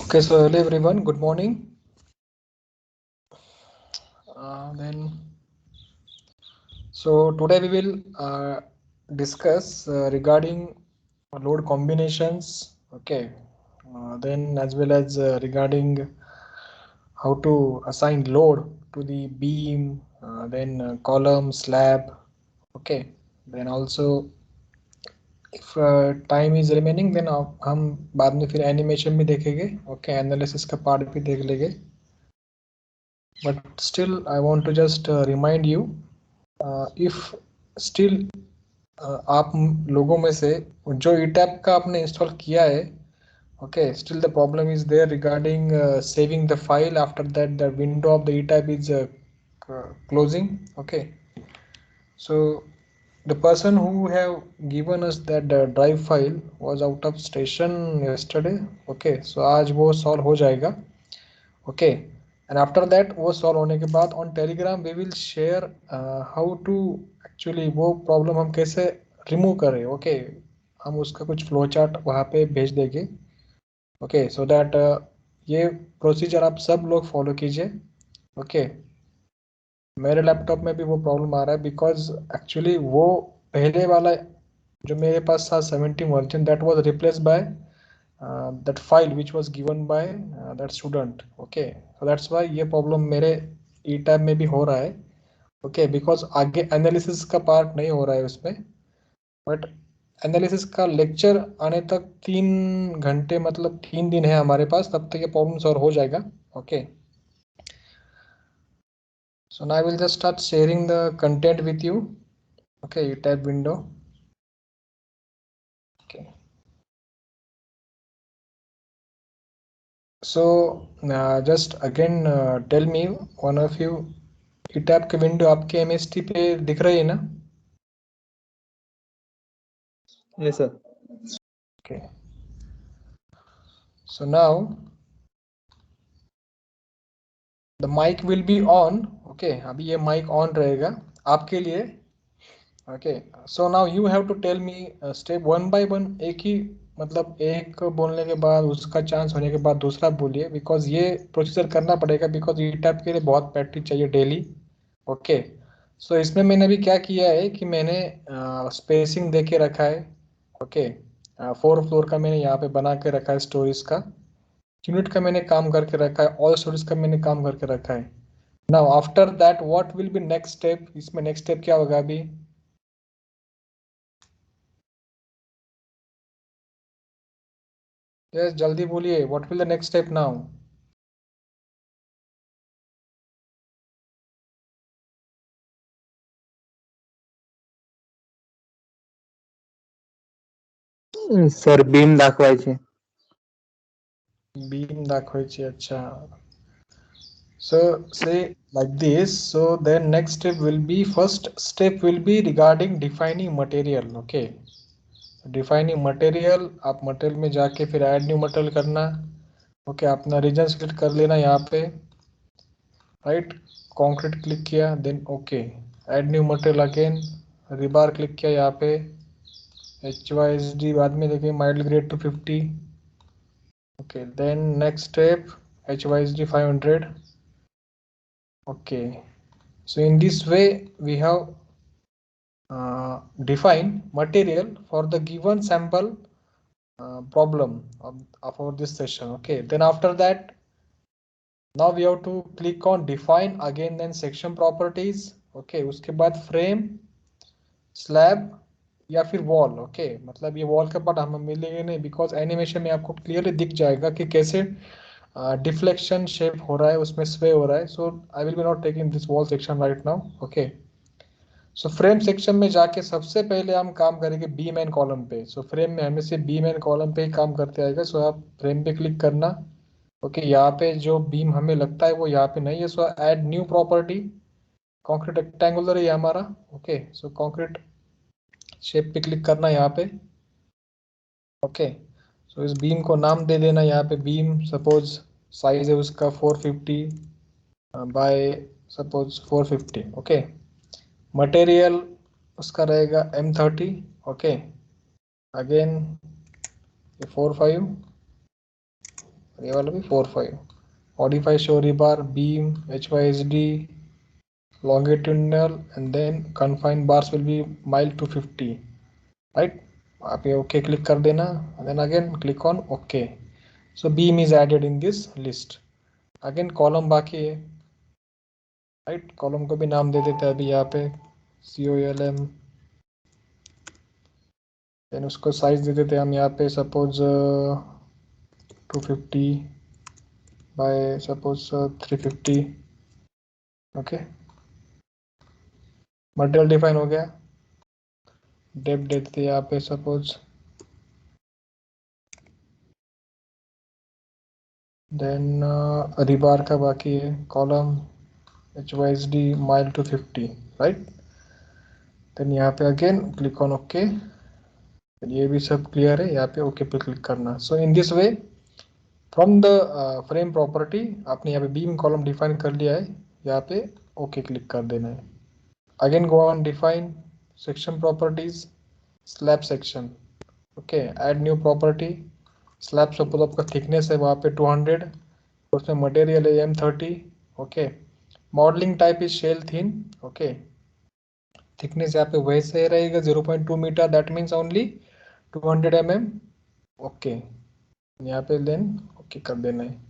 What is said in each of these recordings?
Okay, so hello everyone, good morning. So today we will discuss regarding load combinations, okay, then as well as regarding how to assign load to the beam, then column, slab, okay, then also if time is remaining then हम बाद में फिर animation भी देखेंगे, okay, analysis का part भी देख लेंगे. But still I want to just remind you, if still आप लोगों में से जो ETAP का आपने इंस्टॉल किया है, okay, still the problem is there regarding saving the file. After that the window of the ETAP is closing, okay. So the person who have given us that drive file was out of station yesterday, okay. So आज वो solve हो जाएगा, okay. And after that वो solve होने के बाद on Telegram we will share how to actually वो problem हम कैसे remove करें, okay. हम उसका कुछ flow chart वहाँ पे भेज देंगे, okay. So that ये procedure आप सब लोग follow कीजिए, okay. मेरे लैपटॉप में भी वो प्रॉब्लम आ रहा है बिकॉज एक्चुअली वो पहले वाला जो मेरे पास था 17 version that was replaced by that file which was given by that student, okay. So that's why ये प्रॉब्लम मेरे ETAB में भी हो रहा है, okay, because आगे एनालिसिस का पार्ट नहीं हो रहा है उसमें, बट एनालिसिस का लेक्चर आने तक 3 घंटे मतलब 3 दिन है हमारे पास, तब तक ये प्रॉब्लम सॉल्व हो जाएगा, okay. So now I will just start sharing the content with you, okay. ETAB window, okay. So just again tell me, one of you, ETAB के विंडो आपके MST पे दिख रही है ना? Yes, sir. Okay. So now the mic will be on, okay. अभी ये mic on रहेगा आपके लिए, okay. So now you have to tell me step one by one, एक ही मतलब एक बोलने के बाद उसका चांस होने के बाद दूसरा बोलिए, बिकॉज ये प्रोसीजर करना पड़ेगा, बिकॉज ETAB के लिए बहुत प्रैक्टिस चाहिए डेली, ओके. सो इसमें मैंने अभी क्या किया है कि मैंने स्पेसिंग दे के रखा है, ओके. 4 फ्लोर का मैंने यहाँ पे बना के रखा है, स्टोरीज का, यूनिट का मैंने काम करके रखा है, ऑल स्टोरीज का मैंने काम करके रखा है. Now after that what will B next step? इसमें नेक्स्ट स्टेप क्या होगा अभी? यस, जल्दी बोलिए, what will the next step now? Sir beam दाखवायची. बीम दाखवायची, अच्छा. So say like this, so then next step will be, first step will be regarding defining material, okay. Defining material, आप material में जाके फिर add new material करना, okay. अपना region select कर लेना यहाँ पे, राइट. कंक्रीट क्लिक किया, then okay, add new material again, rebar click किया यहाँ पे, HYSD बाद में देखें, mild grade 250, okay. Then next step HYSD 500, okay. So in this way we have define material for the given sample problem for this session, okay. Then after that, now we have to click on define again, then section properties, okay. उसके बाद frame, slab या फिर wall, okay. मतलब ये wall का part हमें मिलेगा नहीं, बिकॉज एनिमेशन में आपको क्लियरली दिख जाएगा कि कैसे डिफ्लेक्शन शेप हो रहा है, उसमें स्वे हो रहा है. So I will be not taking this wall section right now, okay. So frame section में जाके सबसे पहले हम काम करेंगे बीम एंड कॉलम पे. सो फ्रेम में हमें से बीम एंड कॉलम पे ही काम करते आएगा. सो आप फ्रेम पे क्लिक करना, ओके. यहाँ पे जो बीम हमें लगता है वो यहाँ पे नहीं है. सो add new property, concrete rectangular है ये हमारा, ओके. सो कॉन्क्रीट शेप पे क्लिक करना यहाँ पे, ओके. सो इस बीम को नाम दे देना यहाँ पे, बीम सपोज साइज है उसका 450 बाय सपोज 450, ओके. मटेरियल उसका रहेगा M30, ओके. अगेन 45, ये वाला भी 4-5. modify show rebar, beam, HYSD, longitudinal, and then confined bars will be mile 250, right? आप ये OK click कर देना, and then again click on OK. So beam is added in this list. Again column बाकी है, right? column को भी नाम दे देते हैं अभी यहाँ पे COLM. then उसको size दे देते हैं हम यहाँ पे suppose 250 by suppose 350. okay, material define हो गया. डेप्थ देते हैं यहाँ पे suppose, then rebar का बाकी है column HYSD mile 250, right? then यहाँ पे again click on OK. ये भी सब क्लियर है, यहाँ पे OK पे क्लिक करना. So in this way from the frame property आपने यहाँ पे बीम कॉलम डिफाइन कर लिया है, यहाँ पे OK क्लिक कर देना है. Again go on define section properties slab section. Okay, add new property slab. Suppose आपका थिकनेस है वहाँ पे 200, उसमें मटेरियल है M30. Okay, modelling type is shell thin. Okay, thickness यहाँ पे वैसे रहेगा 0.2 metre, that means only 200 mm. Okay, यहाँ पे देन ओके कर देना है.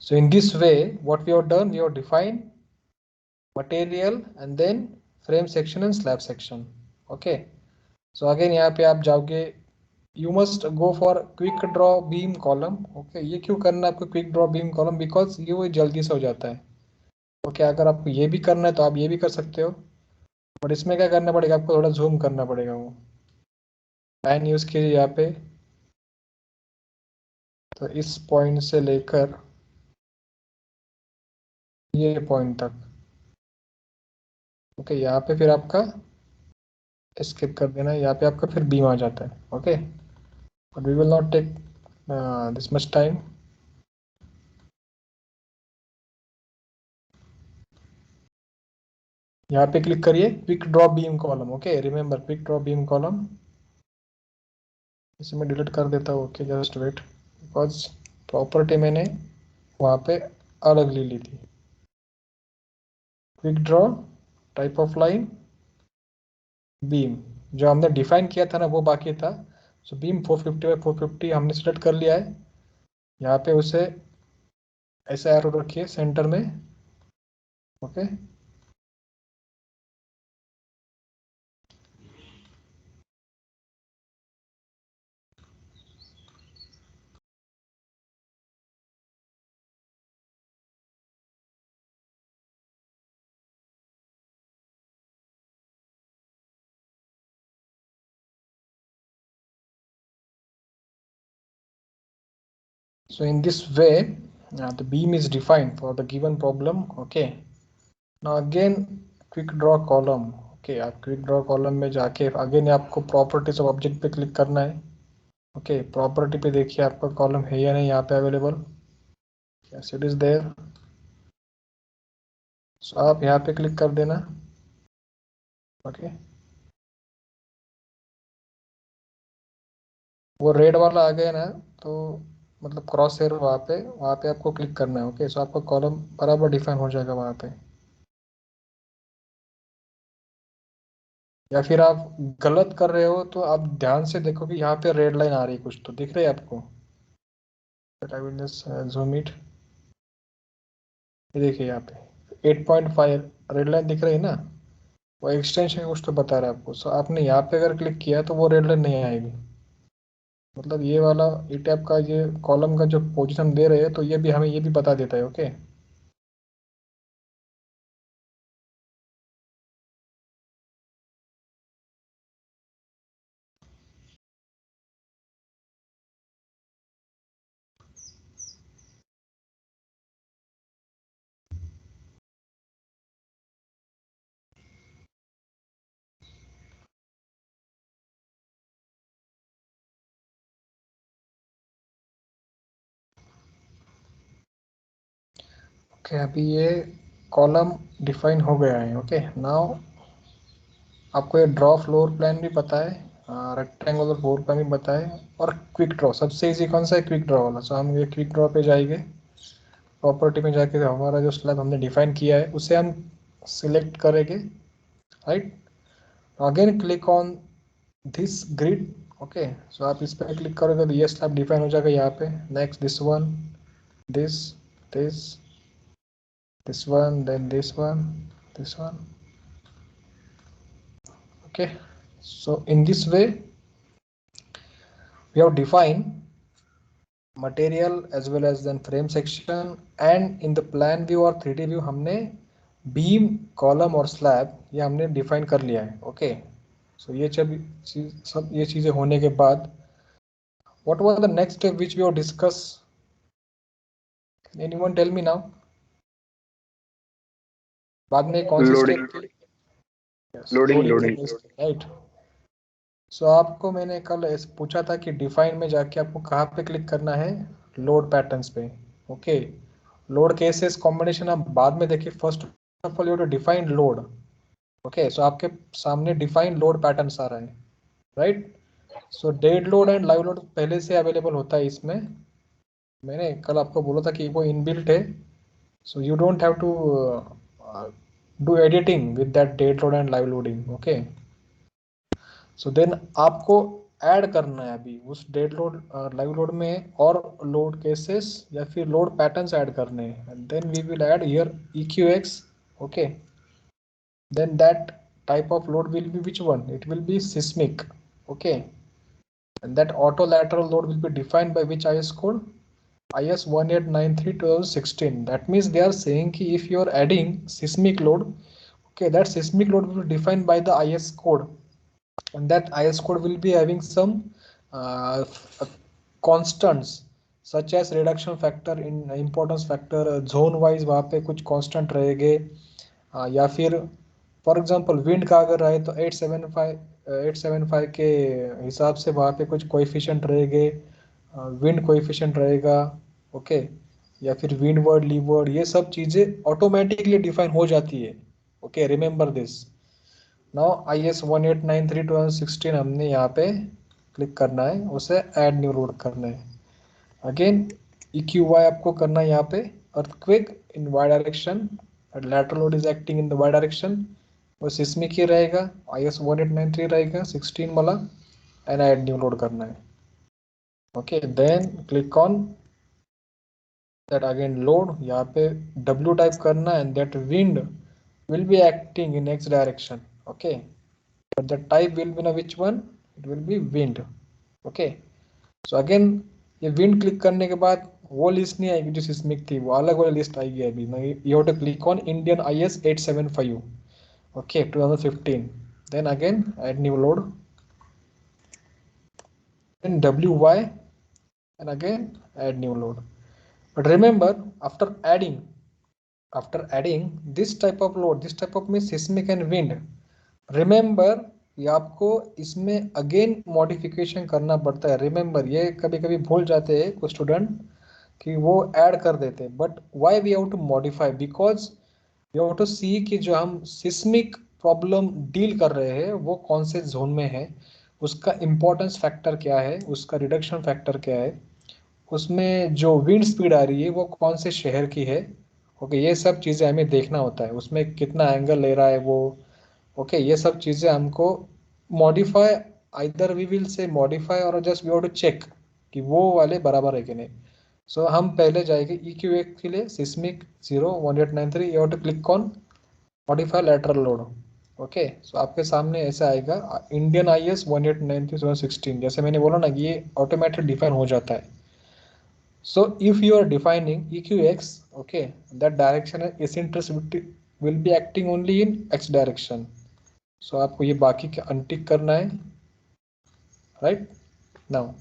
So in this way what we have done, we have define material and then frame section and slab section. Okay, so again यहाँ पे आप जाओगे, you must go for quick draw beam column. Okay, ये क्यों करना है आपको quick draw beam column? Because ये वो जल्दी से हो जाता है. ओके, अगर आपको ये भी करना है तो आप ये भी कर सकते हो, बट इसमें क्या करना पड़ेगा, आपको थोड़ा जूम करना पड़ेगा. वो लाइन यूज कीजिए यहाँ पे, तो इस पॉइंट से लेकर ये पॉइंट तक. ओके, यहाँ पे फिर आपका स्किप कर देना है, यहाँ पे आपका फिर बीम आ जाता है. Okay, but we will not take this much time. यहाँ पे क्लिक करिए quick draw beam column. Okay, remember quick draw beam column. इसे मैं डिलीट कर देता हूँ. Okay, just wait, because property मैंने वहाँ पे अलग ले ली थी. Quick draw type of line beam, जो हमने डिफाइन किया था ना वो बाकी था. सो बीम 450 बाई 450 हमने सिलेक्ट कर लिया है. यहाँ पे उसे ऐसा एरो रखिए सेंटर में. Okay, so in this way the beam is defined for the given problem. Okay, now again quick draw column. Okay, आप क्विक ड्रॉ कॉलम में जाके अगेन आपको प्रॉपर्टीज ऑफ ऑब्जेक्ट पे क्लिक करना है. ओके, प्रॉपर्टी पे देखिए आपका कॉलम है या नहीं यहाँ पे available. Yes, it is there. So आप यहाँ पे क्लिक कर देना. ओके, वो रेड वाला आ गया ना, तो मतलब क्रॉस हेयर वहाँ पे आपको क्लिक करना है. ओके, सो आपका कॉलम बराबर डिफाइन हो जाएगा वहाँ पे. या फिर आप गलत कर रहे हो तो आप ध्यान से देखो कि यहाँ पे रेड लाइन आ रही है, कुछ तो दिख रही है आपको. आई विल जस्ट ज़ूम इट. ये देखिए यहाँ पे 8.5 रेड लाइन दिख रही है ना, वो एक्सटेंशन कुछ तो बता रहा है आपको. सो आपने यहाँ पे अगर क्लिक किया तो वो रेड लाइन नहीं आएगी. मतलब ये वाला ई टैप का ये कॉलम का जो पोजीशन दे रहे हैं, तो ये भी हमें ये भी बता देता है. ओके, ओके, अभी ये कॉलम डिफाइन हो गया है. ओके, नाउ आपको ये ड्रॉ फ्लोर प्लान भी पता है. रेक्टेंगल और बोर का भी बताए, और क्विक ड्रॉ सबसे इजी कौन सा है, क्विक ड्रॉ वाला। सो हम ये क्विक ड्रॉ पे जाएंगे, प्रॉपर्टी में जाके हमारा जो स्लैब हमने डिफाइन किया है उसे हम सिलेक्ट करेंगे, right. Again click on this grid, okay. So आप इस पर क्लिक करोगे तो ये स्लैब डिफाइन हो जाएगा यहाँ पे। Next this one, this this this one, then this one, this one, okay. So in this way we have defined material as well as then frame section, and in the plan view और 3D view हमने beam, column और slab ये हमने define कर लिया है, okay. So ये सब ये चीजें होने के बाद what was the next step which we have discussed? Can anyone tell me now? बाद में कौन सी लोडिंग स्टेप थी? Yes, loading loading loading right. सो आपको मैंने कल पूछा था कि डिफाइन में जाके आपको कहाँ पे क्लिक करना है, लोड पैटर्न्स पे, ओके। लोड केसेस कॉम्बिनेशन आप बाद में देखिए, first of all you to define load, okay. So आपके सामने डिफाइन लोड पैटर्न्स आ रहा है, right. So dead load and live load पहले से अवेलेबल होता है इसमें, मैंने कल आपको बोला था कि वो इनबिल्ट है। So you don't have to do editing with that dead load and live loading, okay. So then आपको ऐड करना है अभी उस डेड लोड लाइव लोड में और लोड केसेस या फिर लोड पैटर्न्स ऐड करने हैं, and then we will add here EQX, okay. Then that type of load will be which one, it will be seismic, okay. And that auto lateral load will be defined by which IS code, IS 1893/2016. That means they are saying ki if you are adding seismic load, okay, that seismic load will be defined by the IS code, and that IS code will be having some uh, constants such as reduction factor, in importance factor, zone wise वहाँ पे कुछ constant रहेंगे, या फिर for example wind का अगर रहे तो 875 के हिसाब से वहाँ पे कुछ कोएफिशिएंट रहेंगे, विंड कोएफिशिएंट रहेगा, ओके। या फिर विंडवर्ड लीववर्ड ये सब चीज़ें ऑटोमेटिकली डिफाइन हो जाती है, okay. Remember this. Now IS 1893/2016 हमने यहाँ पे क्लिक करना है, उसे ऐड न्यू लोड करना है। अगेन EQY आपको करना है यहाँ पे, earthquake in Y direction, lateral load is acting in the Y direction, वो सिस्मिक ही रहेगा, IS 1893 रहेगा 16 वाला, एंड ऐड न्यू लोड करना है, okay. Then click on that again load, यहाँ पे W टाइप करना है, and that wind will be acting in X direction, okay. but the type will be na which one, it will be wind, okay. so again ये wind click करने के बाद वो list नहीं आएगी जो सिस्मिक थी, वो अलग वाली लिस्ट आएगी अभी। you have to click on Indian IS 875, okay, 2015, then again add new load, then WY, and again add new load. But remember, after adding this type of load, this type of means seismic and wind, remember ये आपको इसमें again modification करना पड़ता है। Remember ये कभी कभी भूल जाते हैं कुछ स्टूडेंट कि वो ऐड कर देते हैं, but why we have to modify, because we have to see कि जो हम सिस्मिक प्रॉब्लम डील कर रहे हैं वो कौन से जोन में है, उसका इम्पोर्टेंस फैक्टर क्या है, उसका रिडक्शन फैक्टर क्या है, उसमें जो विंड स्पीड आ रही है वो कौन से शहर की है, ओके। ये सब चीज़ें हमें देखना होता है, उसमें कितना एंगल ले रहा है वो, ओके। ये सब चीज़ें हमको modify, either we will say modify और just we have to check कि वो वाले बराबर है कि नहीं। सो हम पहले जाएंगे EQX के लिए seismic 01893, you have to click on modify lateral load, okay. So आपके सामने ऐसा आएगा इंडियन IS 1893/2016, जैसे मैंने बोला ना कि ये ऑटोमेटिक डिफाइन हो जाता है। So if you are defining EQX, okay, that direction eccentricity will be acting only in X direction. So आपको ये बाकी के अनटिक करना है, राइट नाउ।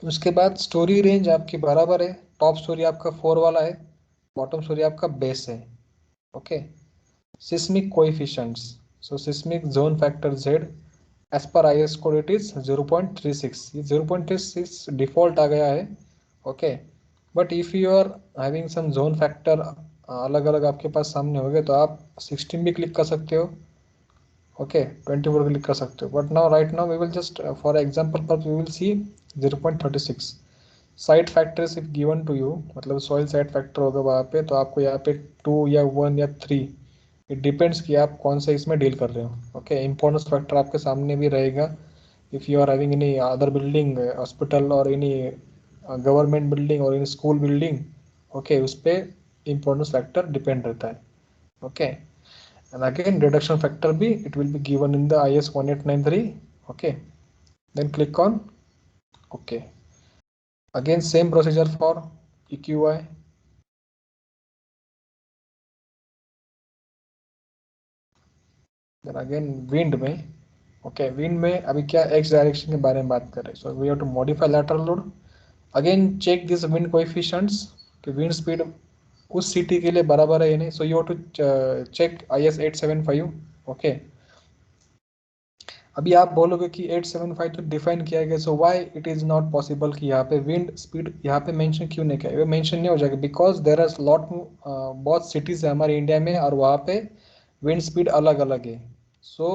उसके बाद स्टोरी रेंज आपकी बराबर है, टॉप स्टोरी आपका 4 वाला है, बॉटम स्टोरी आपका बेस है, okay. Seismic coefficients, so seismic zone factor Z as per IS code it is 0.36, ये 0.36 डिफॉल्ट आ गया है, okay. But if you are having some zone factor अलग अलग आपके पास सामने हो गए तो आप 16 भी क्लिक कर सकते हो, ओके 24 क्लिक कर सकते हो, but now right now we will just for example पर we will see 0.36 side factors if given to you, मतलब सॉइल साइड फैक्टर होगा वहाँ पे, तो आपको यहाँ पे 2 या 1 या 3, इट डिपेंड्स कि आप कौन से इसमें डील कर रहे हो। ओके इंपॉर्टेंस फैक्टर आपके सामने भी रहेगा if you are having any other building hospital और एनी गवर्नमेंट बिल्डिंग और एनी स्कूल बिल्डिंग, ओके उस पर इंपॉर्टेंस फैक्टर डिपेंड रहता है। Okay and again reduction factor b, it will be given in the IS 1893. Okay, then click on okay. Again same procedure for EQI. then again wind में okay, wind में अभी क्या x direction के बारे में बात कर रहे हैं, so we have to modify lateral load. again check this wind coefficients कि wind speed उस सिटी के लिए बराबर है या नहीं, so you have to check IS 875. okay, अभी आप बोलोगे कि 875 तो डिफाइन किया गया, so why it is not possible कि यहाँ पे विंड स्पीड यहाँ पे मेंशन क्यों नहीं किया, मेंशन नहीं हो जाएगा बिकॉज देर आर लॉट बहुत सिटीज है हमारे इंडिया में और वहाँ पे विंड स्पीड अलग अलग है। सो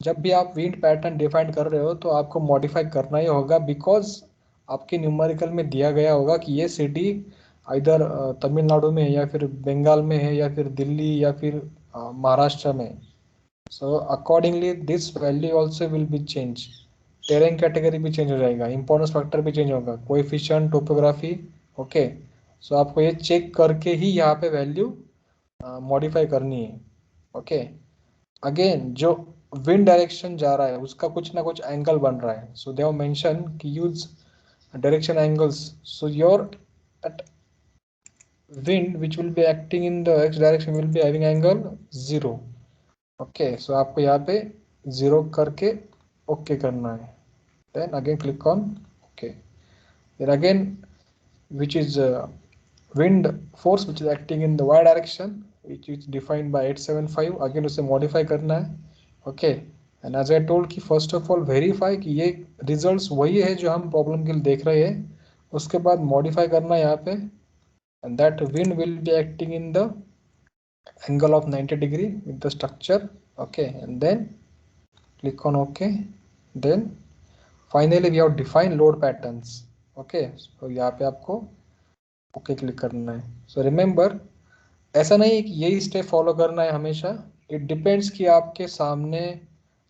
जब भी आप विंड पैटर्न डिफाइन कर रहे हो तो आपको मॉडिफाई करना ही होगा बिकॉज आपके न्यूमेरिकल में दिया गया होगा कि ये सिटी इधर तमिलनाडु में है या फिर बंगाल में है या फिर दिल्ली या फिर महाराष्ट्र में। so accordingly this value also will be change, terrain category भी चेंज हो जाएगा, इंपॉर्टेंस फैक्टर भी चेंज होगा, कोएफिशिएंट टोपोग्राफी। ओके सो आपको ये चेक करके ही यहाँ पे वैल्यू मॉडिफाई करनी है। ओके अगेन जो विंड डायरेक्शन जा रहा है उसका कुछ ना कुछ एंगल बन रहा है, सो दे हैव मेंशन कि use direction angles, so your at wind which will be acting in the x direction will be having angle 0. Okay so आपको यहाँ पे 0 करके ओके करना है, then again click on okay. then again which is wind force which is acting in the y direction which is defined by 875, again उसे modify करना है। okay and as I told कि first of all verify कि ये results वही है जो हम problem के लिए देख रहे हैं, उसके बाद modify करना है यहाँ पे and that wind will be acting in the angle of 90 degree with the structure. okay and then click on okay, then finally we have defined load patterns. okay so यहाँ पे आपको ओके क्लिक करना है। So remember ऐसा नहीं है कि यही स्टेप फॉलो करना है हमेशा, इट डिपेंड्स कि आपके सामने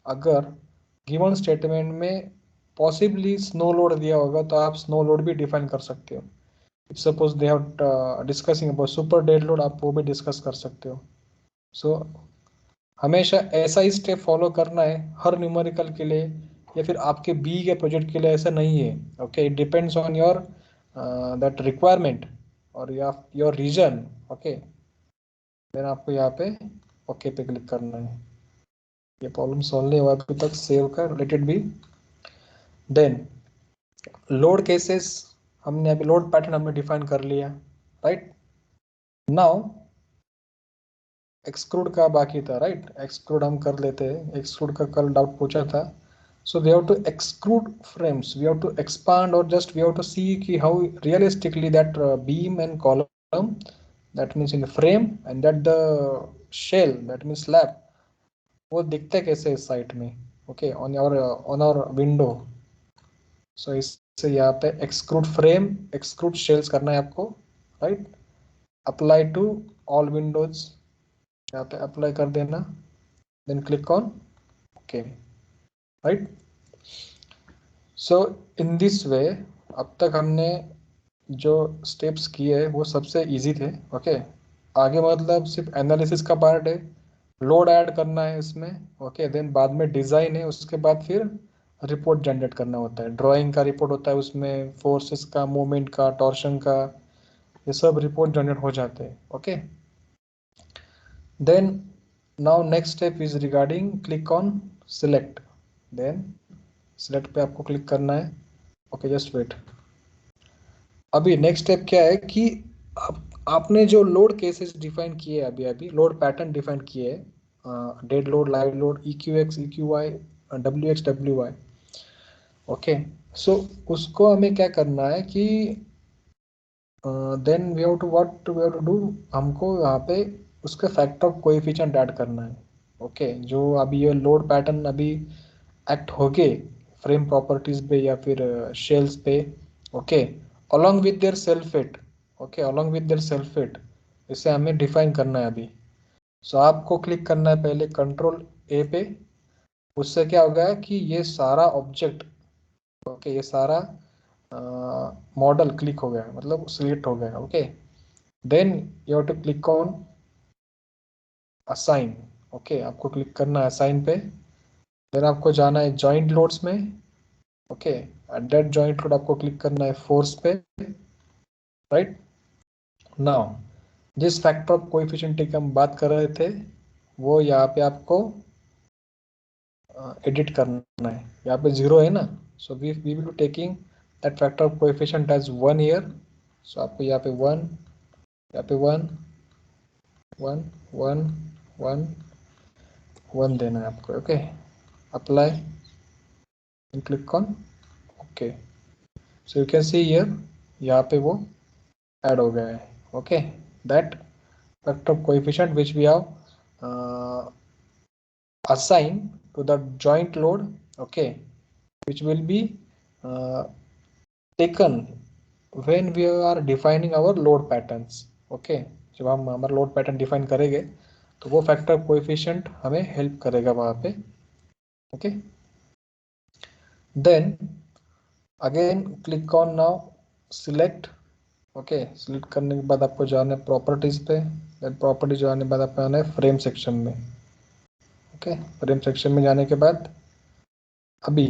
अगर गिवन स्टेटमेंट में पॉसिबली स्नो लोड दिया होगा तो आप स्नो लोड भी डिफाइन कर सकते हो। If suppose they have discussing about super dead load, आप वो भी डिस्कस कर सकते हो। सो हमेशा ऐसा ही स्टेप फॉलो करना है हर न्यूमेरिकल के लिए या फिर आपके बी के प्रोजेक्ट के लिए, ऐसा नहीं है। Okay it depends on your that requirement और योर रीजन। ओके देन आपको यहाँ पे ओके पे क्लिक करना है। ये प्रॉब्लम सॉल्व नहीं हुआ अभी तक, सेव कर let it be. Then load cases हमने अभी लोड पैटर्न हमने डिफाइन कर लिया, राइट। नाउ एक्सक्लूड का बाकी था, राइट। एक्सक्लूड हम कर लेते हैं, एक्सक्लूड का कल डाउट पूछा था। So we have to exclude frames, we have to expand or just we have to see ki how realistically that beam and column, that means in the frame, and that the shell, that means slab, वो दिखता है कैसे इस site में। Okay on our window। so इससे यहाँ पे exclude frame exclude shells करना है आपको, right. Apply to all windows, यहाँ पे अप्लाई कर देना, then click on okay, right. So in this way अब तक हमने जो स्टेप्स किए वो सबसे इजी थे। ओके आगे मतलब सिर्फ एनालिसिस का पार्ट है, लोड ऐड करना है इसमें। ओके देन बाद में डिज़ाइन है, उसके बाद फिर रिपोर्ट जनरेट करना होता है, ड्राइंग का रिपोर्ट होता है उसमें, फोर्सेस का, मूवमेंट का, टॉर्शन का, ये सब रिपोर्ट जनरेट हो जाते हैं। Okay then now next step is regarding click on select, then select पे आपको क्लिक करना है। Okay just wait. अभी नेक्स्ट स्टेप क्या है कि आपने जो लोड केसेस डिफाइन किए अभी अभी लोड पैटर्न डिफाइन किए, dead load, live load, EQX, EQY, WX, WY। Okay so उसको हमें क्या करना है कि then we have to what we have to do, हमको यहाँ पे उसके फैक्टर ऑफ कोएफिशिएंट ऐड करना है। ओके, जो अभी ये लोड पैटर्न अभी एक्ट हो गए फ्रेम प्रॉपर्टीज पे या फिर शेल्स पे, okay, along with their self weight, okay, along with their self weight, इसे हमें डिफाइन करना है अभी। सो आपको क्लिक करना है पहले कंट्रोल ए पे, उससे क्या होगा कि ये सारा ऑब्जेक्ट, ओके, ये सारा मॉडल क्लिक हो गया, मतलब सिलेक्ट हो गया, okay. Then you have to click on assign, okay, आपको क्लिक करना है असाइन पे। फिर आपको जाना है जॉइंट लोड्स में, okay, at that joint load आपको क्लिक करना है फोर्स पे, राइट। नाउ जिस फैक्टर ऑफ कोएफिशिएंट की हम बात कर रहे थे वो यहाँ पे आपको एडिट करना है, यहाँ पे 0 है ना, so we will be taking that factor of coefficient as 1 year. So आपको यहाँ पे 1, यहाँ पे 1 1 1 1 1 देना है आपको, okay. Apply and click on okay. So you can see here, यहाँ पे वो ऐड हो गया है, okay. That factor of coefficient which we have assigned to the joint load, okay, which will be taken when we are defining our load patterns, okay। जब हम हमारा load pattern define करेंगे तो वो फैक्टर कोएफिशिएंट हमें help करेगा वहाँ पे, okay. Then again click on now select, okay, select करने के बाद आपको जाना है प्रॉपर्टीज पे, देन प्रॉपर्टीज जाने के बाद आपको आना है फ्रेम सेक्शन में, ओके। फ्रेम सेक्शन में जाने के बाद अभी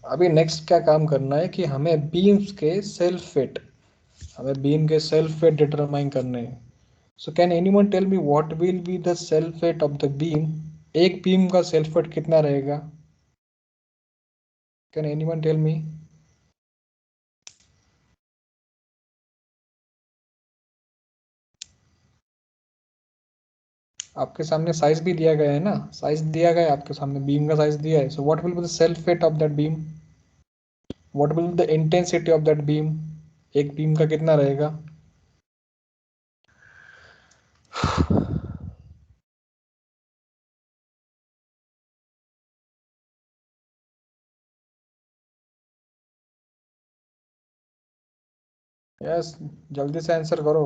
अभी नेक्स्ट क्या काम करना है कि हमें बीम्स के सेल्फ वेट, हमें बीम के सेल्फ वेट डिटरमाइन करने हैं। So can anyone tell me what will be the self weight of the beam? एक बीम का सेल्फ वेट कितना रहेगा? Can anyone tell me? आपके सामने साइज भी दिया गया है ना, साइज दिया गया है आपके सामने, बीम का साइज दिया है। So what will be the self weight of that beam? What will be the intensity of that beam? एक बीम का कितना रहेगा? यस, जल्दी से आंसर करो।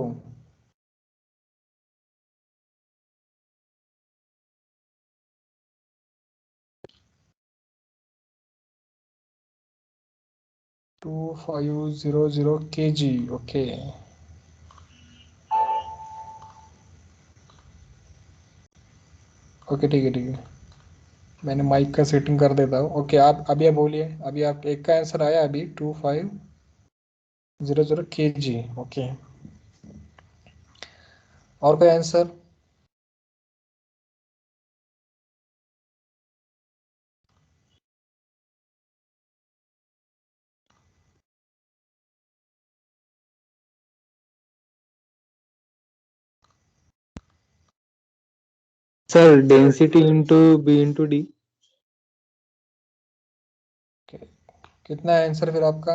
To 500 kg, okay. ओके ठीक है ठीक है, मैंने माइक का सेटिंग कर देता हूँ, ओके। आप अभी आप बोलिए, अभी आप एक का आंसर आया अभी 2500 kg, ओके। और कोई answer? Sir density into B into D. कितना है आंसर फिर आपका?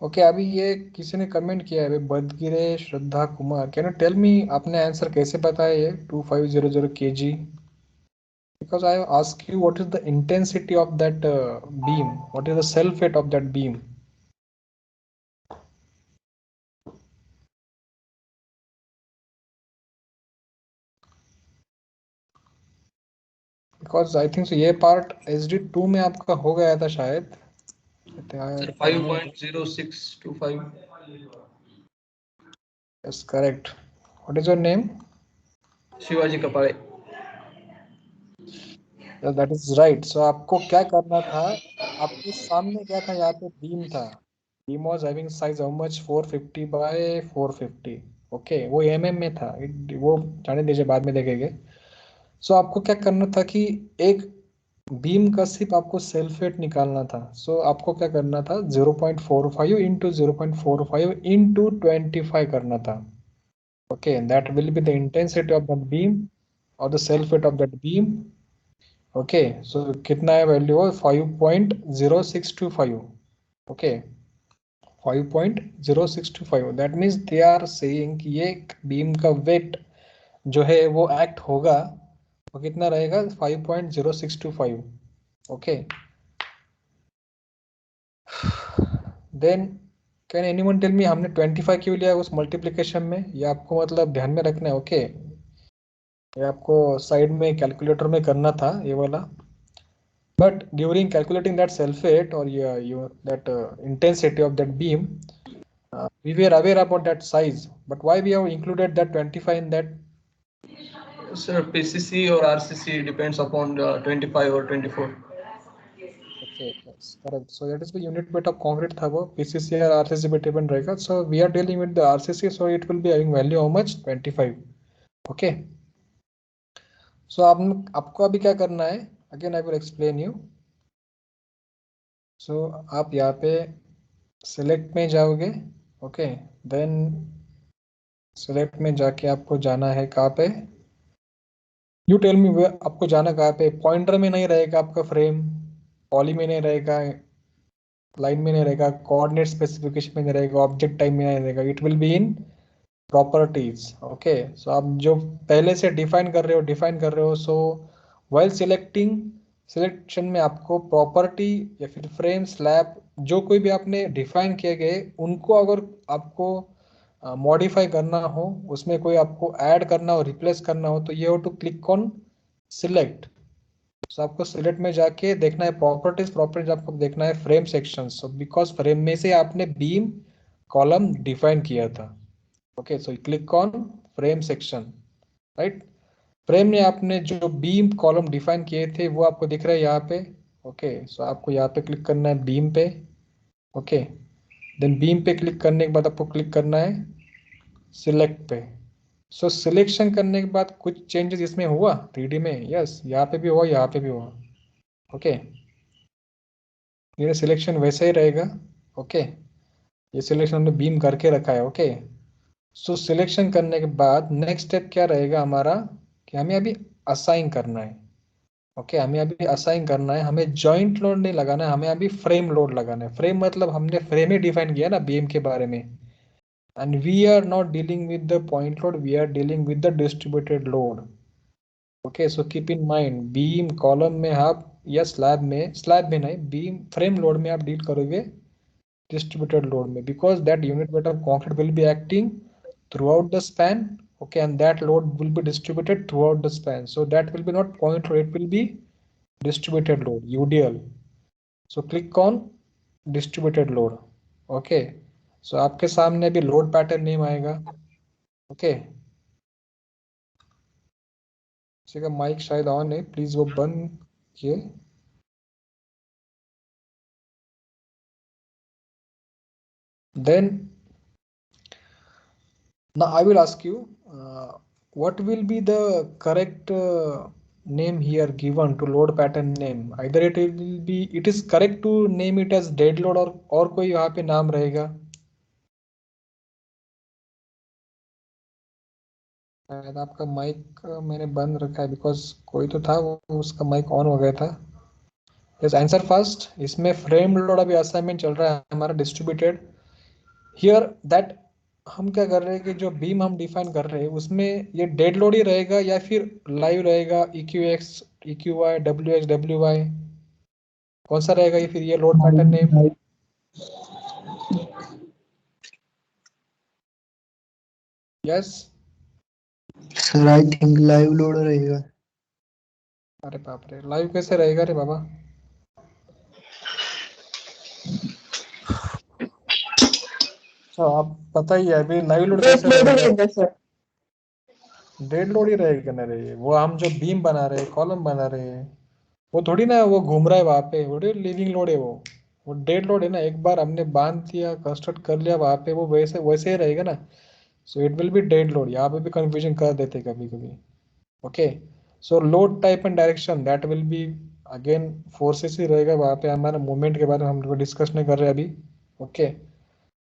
ओके, अभी ये किसी ने कमेंट किया है, बदगिरे Shraddha Kumar, can you tell me आपने आंसर कैसे बताया ये 2500 kg? Because I ask you what is the intensity of that beam, what is the self weight of that beam? Because I think so ये पार्ट SD2 में आपका हो गया था शायद। 5.0625. Yes, correct. What is your name? Shivaji Kapale. Yes, that is right. So आपको क्या करना था, आपके सामने क्या था, यहाँ पे बीम था, beam was having size how much, 450 by 450, okay, वो mm में था। वो जाने दीजिए, बाद में देखेंगे। सो आपको क्या करना था कि एक बीम का सिर्फ आपको सेल्फ वेट निकालना था। सो आपको क्या करना था, 0.45 इंटू 0.45 इंटू 25 करना था, okay. That will be the intensity of that beam और the self weight of that beam, okay. So कितना है value, 5.0625, okay. 5.0625. That means they are saying कि ये बीम का वेट जो है वो एक्ट होगा वो कितना रहेगा 5.0625. Okay, then can anyone tell me हमने 25 क्यों लिया उस मल्टीप्लिकेशन में, ये आपको मतलब ध्यान में रखना है. ओके, ये आपको साइड में कैलकुलेटर में करना था ये वाला. But during calculating that self-weight or that intensity of that beam, we were aware about that size. But why we have included that 25 in that? Sir, PCC or RCC depends upon 25 or 24. Okay, yes, correct. So that is the unit weight of concrete था वो PCC or RCC पे depend रहेगा. So we are dealing with the RCC, so it will be having value how much 25. Okay. So आपको अभी क्या करना है? Again I will explain you. So आप यहाँ पे select में जाओगे. Okay, then select में जाके आपको जाना है कहाँ पे? यू टेल मी आपको जाना कहाँ पे? पॉइंटर में नहीं रहेगा आपका फ्रेम, पॉली में नहीं रहेगा, लाइन में नहीं रहेगा, कोऑर्डिनेट स्पेसिफिकेशन में नहीं रहेगा, ऑब्जेक्ट टाइप में नहीं रहेगा. It will be in properties. Okay, so आप जो पहले से डिफाइन कर रहे हो सो वाइल सिलेक्शन में आपको प्रॉपर्टी या फिर फ्रेम स्लैब जो कोई भी आपने डिफाइन किए गए उनको अगर आपको मॉडिफाई करना हो, उसमें कोई आपको ऐड करना हो, रिप्लेस करना हो, तो ये हो टू क्लिक ऑन सिलेक्ट. सो आपको सिलेक्ट में जाके देखना है प्रॉपर्टीज आपको देखना है frame section. So because frame में से आपने बीम कॉलम डिफाइन किया था. Okay, so click on frame section. Right, frame में आपने जो बीम कॉलम डिफाइन किए थे वो आपको दिख रहा है यहाँ पे. ओके, सो आपको यहाँ पे क्लिक करना है बीम पे. ओके, देन बीम पे क्लिक करने के बाद आपको क्लिक करना है सिलेक्ट पे. सो सिलेक्शन करने के बाद कुछ चेंजेस इसमें हुआ 3D में. यस, यहाँ पे भी हुआ, यहाँ पे भी हुआ. ओके, ये सिलेक्शन वैसे ही रहेगा. ओके, ये सिलेक्शन हमने बीम करके रखा है. ओके, सो सिलेक्शन करने के बाद नेक्स्ट स्टेप क्या रहेगा हमारा कि हमें अभी असाइन करना है. ओके, हमें अभी असाइन करना है, हमें जॉइंट लोड नहीं लगाना है, हमें अभी फ्रेम लोड लगाना है. फ्रेम मतलब हमने फ्रेम ही डिफाइन किया ना बीम के बारे में. And we are not dealing with the point load, we are dealing with the distributed load. Okay, so keep in mind beam column में आप या स्लैब में नहीं, बीम फ्रेम लोड में आप डील करोगे distributed load में, because that unit weight of concrete will be acting throughout the span. Okay, and that load will be distributed throughout the span, so that will be not point load, it will be distributed load, UDL. So click on distributed load. Okay, so आपके सामने भी load pattern name आएगा. Okay, किसी का mic शायद on है, please वो बंद किए. Then now I will ask you, what will be the correct name here given to load pattern name? Either it is correct to name it as dead load और कोई यहाँ पे नाम रहेगा. शायद आपका माइक मैंने बंद रखा है बिकॉज कोई तो था वो उसका माइक ऑन हो गया था. Yes, answer first. इसमें फ्रेम लोड अभी असाइनमेंट चल रहा है हमारा डिस्ट्रीब्यूटेड. हियर दैट हम क्या कर रहे हैं कि जो बीम हम डिफाइन कर रहे हैं उसमें ये डेड लोड ही रहेगा या फिर लाइव रहेगा, EQX, EQY, WX, WY, कौन सा रहेगा ये फिर ये load pattern name? Yes sir I think live load रहेगा. अरे बाप रे, लाइव कैसे रहेगा रे बाबा? तो आप बताइए अभी लाइव लोड कैसे रहेगा? डेड लोड ही रहेगा ना रे. वो हम जो बीम बना रहे हैं, कॉलम बना रहे हैं, वो थोड़ी ना वो घूम रहा है वहां पे, वो लिविंग लोड है. वो डेड लोड है ना. एक बार हमने बांध दिया, कंस्ट्रक्ट कर लिया वहां पे, वो वैसे वैसे ही रहेगा ना. So it will be dead load. यहाँ पे भी कंफ्यूजन कर देते कभी कभी. Okay, so load type and direction that will be again forces ही रहेगा वहां पे. हमारा मूवमेंट के बारे में हम लोग डिस्कस नहीं कर रहे अभी. ओके,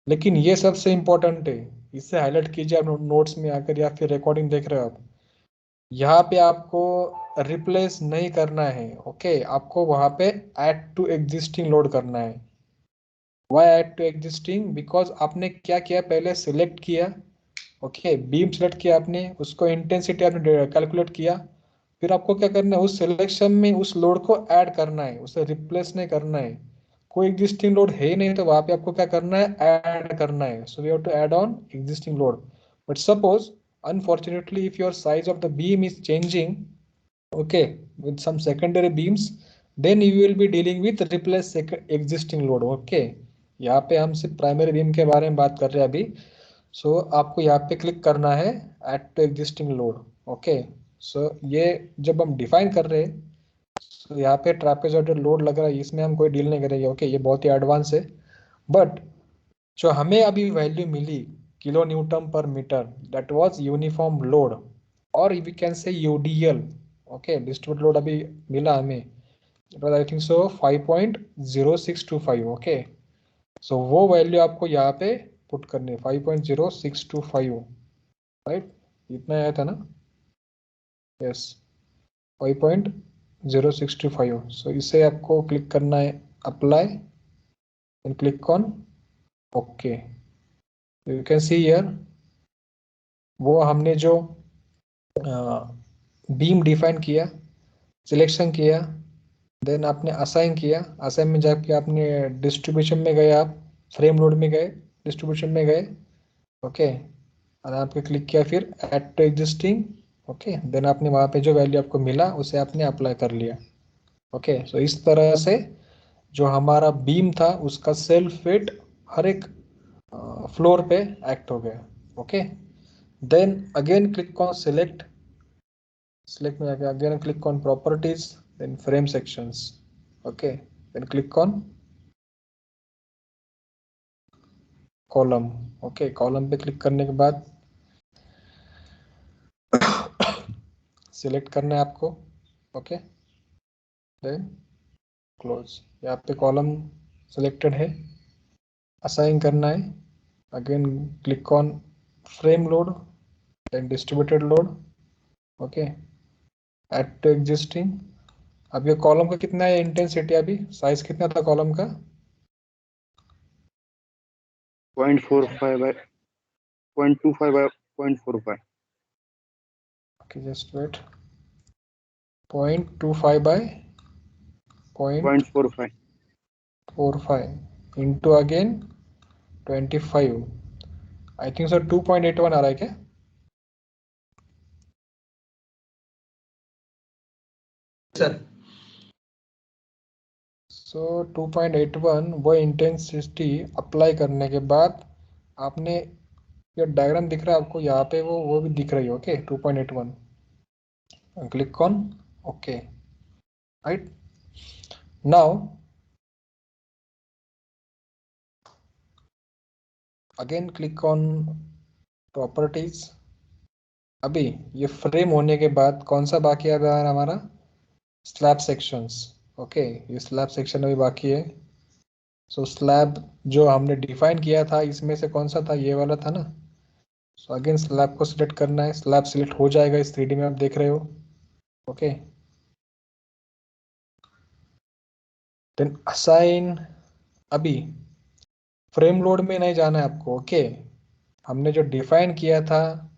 लेकिन ये सबसे इम्पोर्टेंट है, इसे हाईलाइट कीजिए आप नोट्स में आकर या फिर रिकॉर्डिंग देख रहे हो आप. यहाँ पे आपको रिप्लेस नहीं करना है. ओके, आपको वहां पे ऐड टू एग्जिस्टिंग लोड करना है. Why add to existing, because आपने क्या किया, पहले सिलेक्ट किया, ओके, बीम सिलेक्ट किया आपने, उसको इंटेंसिटी आपने कैलकुलेट किया, फिर आपको क्या करना है, उस सिलेक्शन में उस लोड को ऐड करना है, उसे रिप्लेस नहीं करना है। कोई एग्जिस्टिंग लोड है ही नहीं, तो वहां पे आपको क्या करना है, ऐड करना है। So we have to add on existing load. But suppose unfortunately if your size of the beam is changing, okay, with some secondary beams, then you will be dealing with replace existing load, okay। यहाँ पे हम सिर्फ primary beam के बारे में बात कर रहे हैं अभी। सो आपको यहाँ पे क्लिक करना है add to existing load, okay. So ये जब हम डिफाइन कर रहे हैं, तो यहाँ पे ट्रापेजॉइडल लोड लग रहा है, इसमें हम कोई डील नहीं करेंगे, ओके, ये बहुत ही एडवांस है। बट जो हमें अभी वैल्यू मिली किलो न्यूटन पर meter, that was uniform load, और we can say UDL, okay, distributed load अभी मिला हमें, it was I think so 5.0625, okay. So वो वैल्यू आपको यहाँ पे पुट करनी है, 5.0625, राइट, इतना आया था ना, यस, 5.0625। सो इसे आपको क्लिक करना है apply and click on okay. You can see here, वो हमने जो बीम डिफाइन किया, सिलेक्शन किया, देन आपने असाइन किया, असाइन में जाके आपने डिस्ट्रीब्यूशन में गए, आप फ्रेम लोड में गए, डिस्ट्रीब्यूशन में गए, ओके, और आपने क्लिक किया फिर add to existing, okay, then आपने वहाँ पे जो वैल्यू आपको मिला उसे आपने अप्लाई कर लिया, ओके। सो इस तरह से जो हमारा बीम था उसका सेल्फ वेट हर एक फ्लोर पे एक्ट हो गया, okay. Then again click on select, select में जाके again click on properties, then frame sections, okay, then click on column, okay, column पे क्लिक करने के बाद सिलेक्ट करना है आपको, ओके, देन क्लोज। यहाँ पे कॉलम सिलेक्टेड है, असाइन करना है, again click on frame load, then distributed load, okay, add to existing. अब ये कॉलम का कितना है इंटेंसिटी, अभी साइज कितना था कॉलम का, 0.45 by 0.25 by 0.45. okay, just wait, 0.25 by 0.45. 0.45 into again 25, I think sir 2.81 आ रहा है क्या, सर सो 2.81 वो इंटेंसिटी अप्लाई करने के बाद आपने, ये डायग्राम दिख रहा है आपको यहाँ पे, वो भी दिख रही है, okay, 2.81, click on okay, right. Now again click on properties. अभी ये फ्रेम होने के बाद कौन सा बाकी है अभी हमारा, स्लैब सेक्शंस, ओके, ये स्लैब सेक्शन अभी बाकी है। सो स्लैब जो हमने डिफाइन किया था इसमें से कौन सा था, ये वाला था ना। सो अगेन स्लैब को सिलेक्ट करना है, स्लैब सिलेक्ट हो जाएगा इस 3D में, आप देख रहे हो, ओके। देन असाइन, अभी फ्रेम लोड में नहीं जाना है आपको, ओके, हमने जो डिफाइन किया था,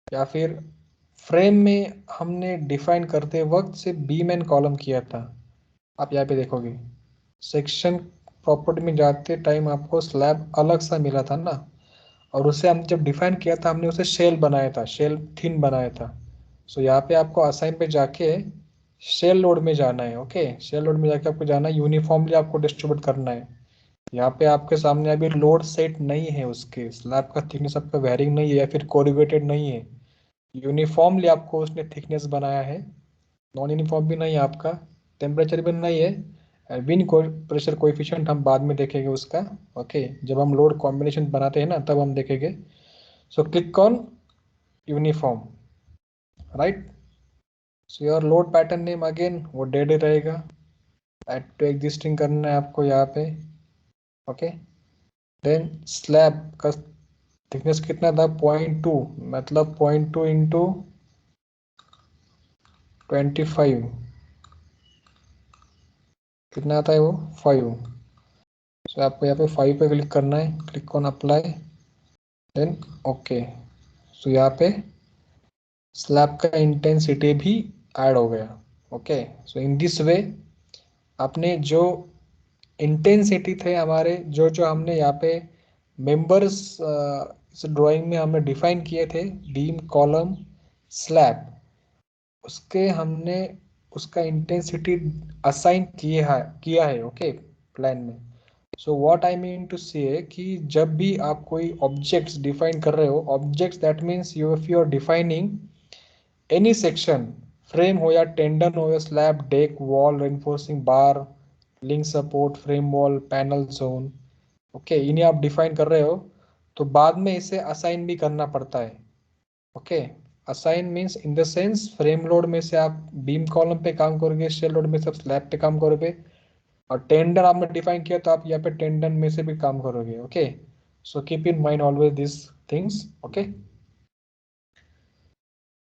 या फिर फ्रेम में हमने डिफाइन करते वक्त से बीम एंड कॉलम किया था। आप यहाँ पे देखोगे सेक्शन प्रॉपर्टी में जाते टाइम आपको स्लैब अलग सा मिला था ना, और उसे हम जब डिफाइन किया था हमने उसे शेल बनाया था, शेल थिन बनाया था। सो यहाँ पे आपको असाइन पे जाके शेल लोड में जाना है, ओके, शेल लोड में जाके आपको जाना है, यूनिफॉर्मली आपको डिस्ट्रीब्यूट करना है। यहाँ पे आपके सामने अभी लोड सेट नहीं है, उसके स्लैब का थिकनेस आपका वेरिंग नहीं है या फिर कोरिगेटेड नहीं है, यूनिफॉर्मली आपको उसने थिकनेस बनाया है, नॉन यूनिफॉर्म भी नहीं है आपका, टेम्परेचर भी नहीं है, विन प्रेशर कोएफिशिएंट हम बाद में देखेंगे उसका, ओके, जब हम लोड कॉम्बिनेशन बनाते हैं ना तब हम देखेंगे। So click on uniform, right. So your load pattern name again वो डेड रहेगा, ऐड टू एग्जिस्टिंग करना है आपको यहाँ पे, ओके। देन स्लैब का थिकनेस कितना था, 0.2, मतलब 0.2 इंटू 25, कितना आता है वो 5। सो आपको यहाँ पे 5 पे क्लिक करना है, click on apply, then okay. So यहाँ पे स्लैब का इंटेंसिटी भी ऐड हो गया। ओके, सो इन दिस वे आपने जो इंटेंसिटी थे हमारे, जो जो हमने यहाँ पे मेंबर्स इस ड्राइंग में हमने डिफाइन किए थे, बीम, कॉलम, स्लैब, उसके हमने उसका इंटेंसिटी असाइन किया है ओके प्लान में। So what I mean to say कि जब भी आप कोई ऑब्जेक्ट्स डिफाइन कर रहे हो, objects that means if you are defining any section, frame हो या टेंडन हो या slab, deck, wall, reinforcing bar, link support, frame wall, panel zone, okay, इन्हें आप डिफाइन कर रहे हो तो बाद में इसे असाइन भी करना पड़ता है। Okay, assign means in the sense frame load में से आप बीम कॉलम पे काम करोगे, शेल लोड में से आप स्लैब पे काम करोगे, और टेंडन आपने डिफाइन किया तो आप यहाँ पे टेंडन में से भी काम करोगे। Okay, so keep in mind always this things. Okay,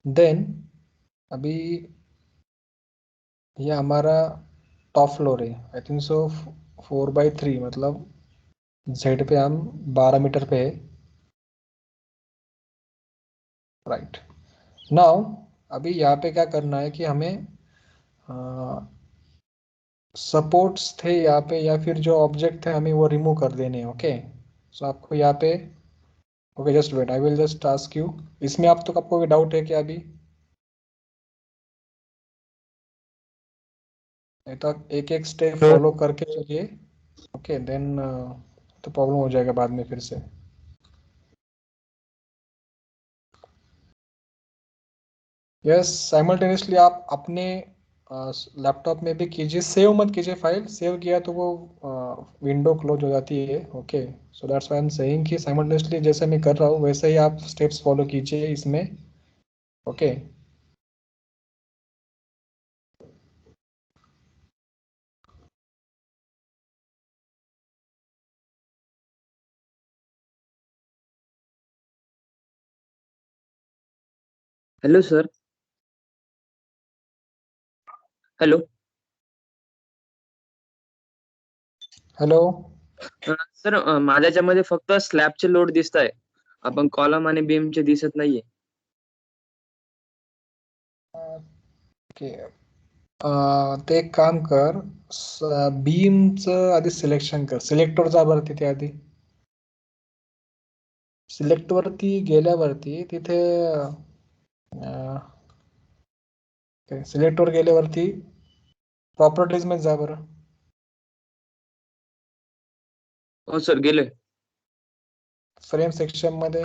then अभी ये हमारा टॉप फ्लोर है, आई थिंक सो 4/3, मतलब जेड पे हम 12 मीटर पे है, राइट। नाउ अभी यहाँ पे क्या करना है कि हमें सपोर्ट्स थे यहाँ पे या फिर जो ऑब्जेक्ट थे हमें वो रिमूव कर देने हैं। ओके, सो आपको यहाँ पे, okay just wait, I will just ask you, इसमें आप तो आपको कोई डाउट है क्या अभी? नहीं तो एक एक स्टेप फॉलो करके चलिए। ओके, देन तो प्रॉब्लम हो जाएगा बाद में फिर से। यस, साइमल्टेनियसली आप अपने लैपटॉप में भी कीजिए, सेव मत कीजिए, फाइल सेव किया तो वो विंडो क्लोज हो जाती है। Okay, so that's why I am saying कि साइमल्टेनियसली जैसे मैं कर रहा हूँ वैसे ही आप स्टेप्स फॉलो कीजिए इसमें। Okay, hello sir. Hello hello, sir, माझ्या याच्यामध्ये फक्त स्लॅबचे लोड दिसत आहे, आपण कॉलम आणि बीमचे दिसत नाहीये. ओके, ते एक काम कर, बीमचं आधी सिलेक्शन कर, सिलेक्टवर जा बरं तिथे आधी, सिलेक्ट वरती गेल्यावरती तिथे सिलेक्ट वर गेल्यावरती प्रॉपर्टीज मध्ये जा बरं, हो सर, गेलोय. फ्रेम सेक्शन मध्ये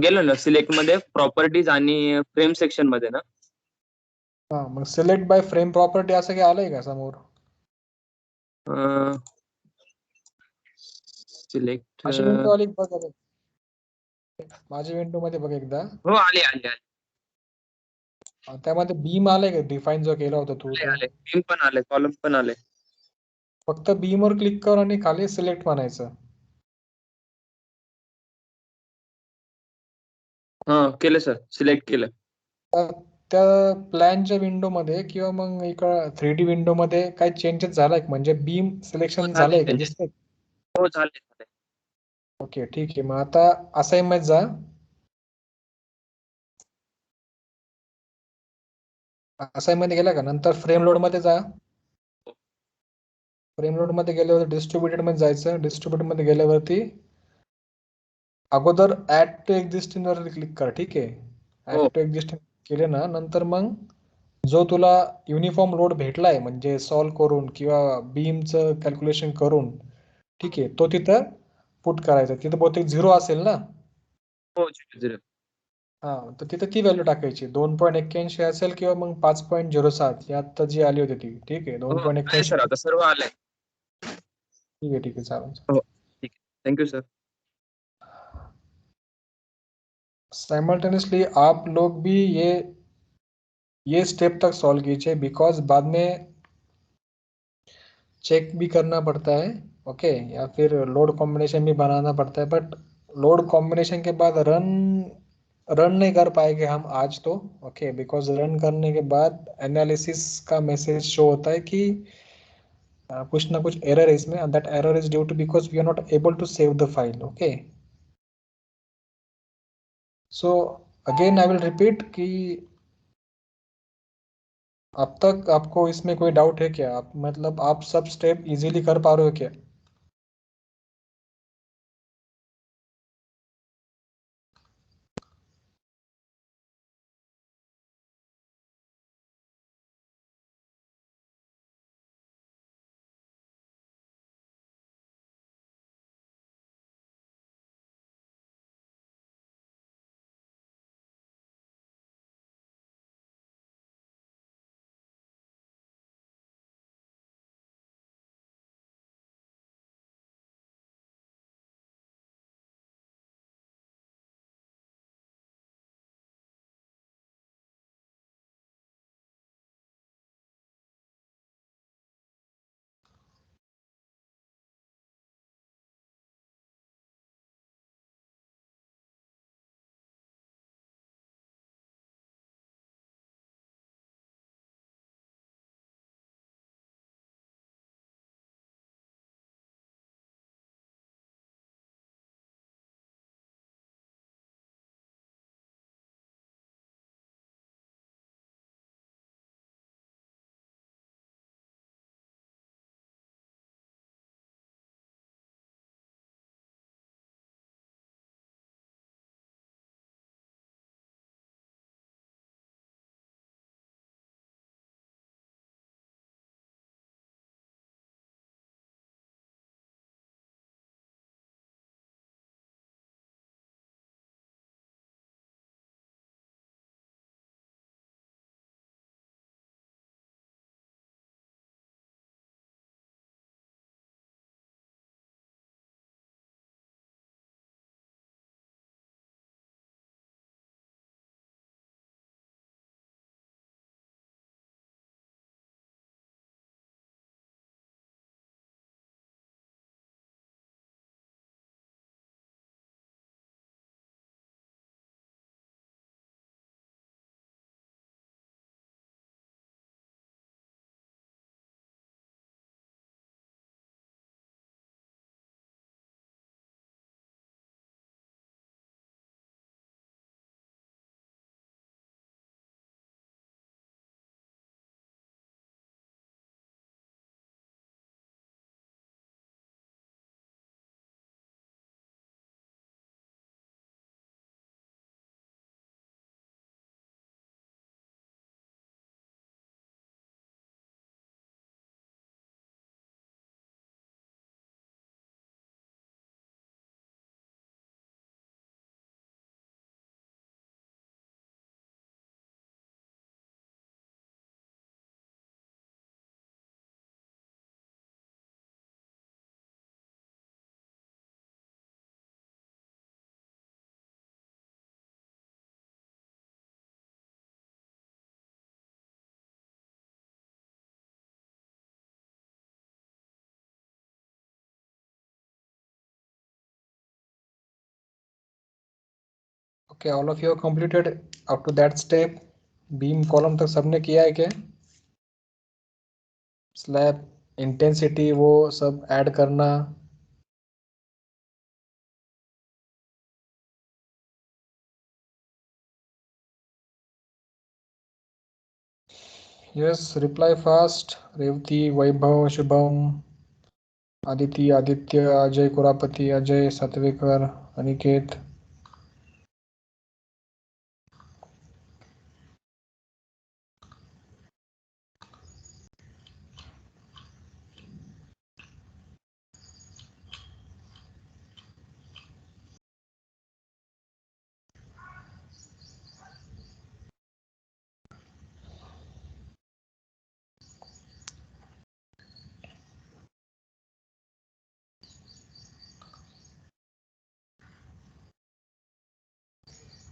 गेलो ना सिलेक्ट मध्ये, प्रॉपर्टीज आणि फ्रेम सेक्शन मध्ये ना. हा, मग सिलेक्ट बाय फ्रेम प्रॉपर्टी असं काय आलंय का समोर? सिलेक्ट, अशी विंडो आली बघ, माझ्या विंडो मध्ये बघ एकदा, हो आले आले आले त्यामध्ये बीम आलंय का डिफाईन जो केला होता तू आले तो? आले बीम पण आले, कॉलम पण आले. फक्त बीम वर क्लिक कर आणि खाली सिलेक्ट म्हणायचं. हा केलं सर, सिलेक्ट केलं. त्या प्लॅनच्या विंडो मध्ये किंवा मग इकडं 3D विंडो मध्ये काही चेंजेस झालाय का? म्हणजे बीम हो सिलेक्शन झाले झालंय का, changes. दिसतंय? हो झाले झाले. ओके ठीक आहे, मग आता असाइनमेंट जा, असाइनमेंट गेला का नंतर फ्रेम लोड मध्ये जा, फ्रेम लोड मध्ये गेल्यावर डिस्ट्रीब्युटेड मध्ये जायचं, डिस्ट्रीब्युटेड मध्ये गेल्यावरती अगोदर ऍड टू एक्झिस्टिंग वर क्लिक कर, ठीक आहे, हो ऍड टू एक्झिस्टिंग केले ना, नंतर मग जो तुला युनिफॉर्म लोड भेटलाय म्हणजे सॉल्व करून किंवा बीमचं कॅल्क्युलेशन करून, ठीक आहे, तो तिथं पुट करायचा, तिथं बहुतेक 0 असेल ना, हो 0 हा, तर तिथं ती व्हॅल्यू टाकायची, 2.81 असेल किंवा मग 5.07 ही आता जी आली होती ती, ठीक आहे, हो आले 2.81. सर, आता सर्व आलंय. ठीक आहे चालेल. हो ठीक आहे, थँक्यू सर. साइमल्टेनियसली आप लोग भी ये स्टेप तक सॉल्व कीजिए, बिकॉज बाद में चेक भी करना पड़ता है, ओके, या फिर लोड कॉम्बिनेशन भी बनाना पड़ता है, बट लोड कॉम्बिनेशन के बाद रन नहीं कर पाएंगे हम आज तो, ओके, बिकॉज रन करने के बाद एनालिसिस का मैसेज शो होता है कि कुछ ना कुछ error है इसमें, and that error is due to because we are not able to save the file. Okay. So again I will repeat कि अब तक आपको इसमें कोई डाउट है क्या? आप मतलब आप सब स्टेप इजीली कर पा रहे हो क्या? Okay, all of you have completed up to that step. Beam column तक सबने किया है क्या? स्लैब इंटेंसिटी वो सब ऐड करना. Yes, reply fast. Revati, Vaibhav, Shubham, Aditi, Aditya, Ajay कुरापति, Ajay सतवेकर, Aniket.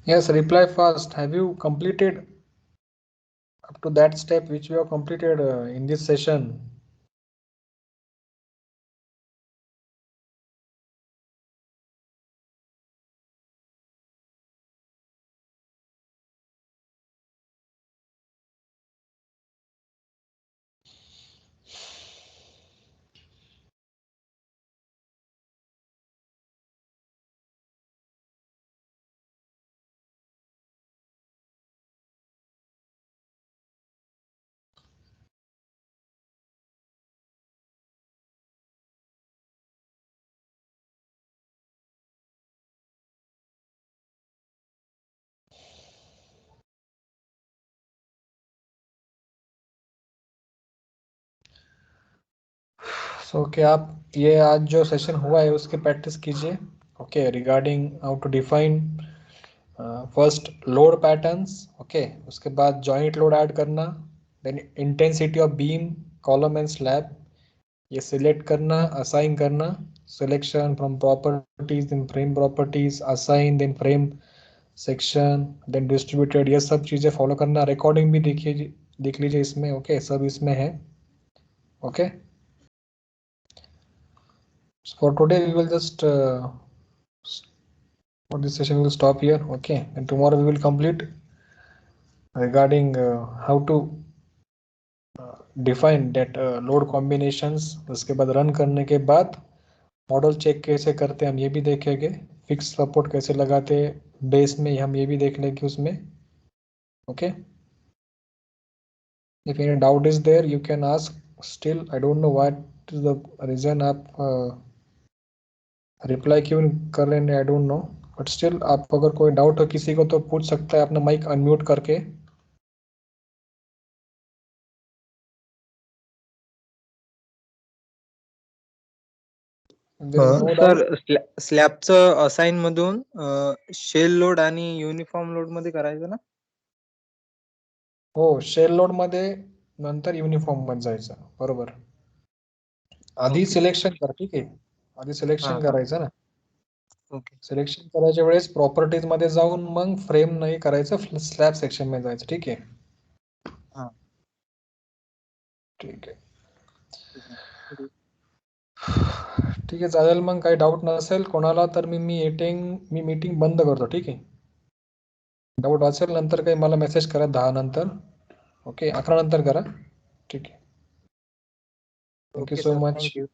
Yes, reply fast. Have you completed up to that step which we have completed in this session? सो क्या आप ये आज जो सेशन हुआ है उसकी प्रैक्टिस कीजिए. Okay, regarding how to define first load patterns. Okay, उसके बाद जॉइंट लोड ऐड करना, then intensity of beam, column and slab, ये सिलेक्ट करना, असाइन करना, selection from properties, then frame properties, assign, then frame section, then distributed, ये सब चीज़ें follow करना. रिकॉर्डिंग भी देखिए, देख लीजिए इसमें. ओके, सब इसमें है. Okay, for today we will just for this session we will stop here. Okay, and tomorrow we will complete regarding how to define that load combinations. उसके बाद रन करने के बाद मॉडल चेक कैसे करते हैं हम ये भी देखेंगे. फिक्स सपोर्ट कैसे लगाते हैं बेस में हम ये भी देख लेंगे उसमें. Okay, if any doubt is there you can ask. Still I don't know what is the reason आप रिप्लाई क्यों कर रहे हैं, I don't know. But still आप अगर कोई डाउट हो किसी को तो पूछ सकता है अपना माइक अनम्यूट करके. No doubt. सर स्लॅबचं असाइन मधून शेल लोड आणि युनिफॉर्म लोड मध्ये करायचं ना. हो, शेल लोड मध्ये नंतर युनिफॉर्म मध्ये जायचं. बरोबर. आधी Okay. सिलेक्शन कर. ठीक आहे, आधी सिलेक्शन हा. करायचं ना. ओके. सिलेक्शन करायच्या वेळेस प्रॉपर्टीज मध्ये जाऊन मग फ्रेम नाही करायचं, स्लॅब सेक्शन मध्ये जायचं. ठीक आहे. हा. ठीक आहे. ठीक आहे, चालेल. मग काही डाऊट नसेल कोणाला तर मी मीटिंग बंद करतो. ठीक आहे. डाऊट असेल नंतर काही मला मेसेज करा 10 नंतर. ओके, 11 नंतर करा. ठीक आहे. Thank you okay so sir, much. Thank you.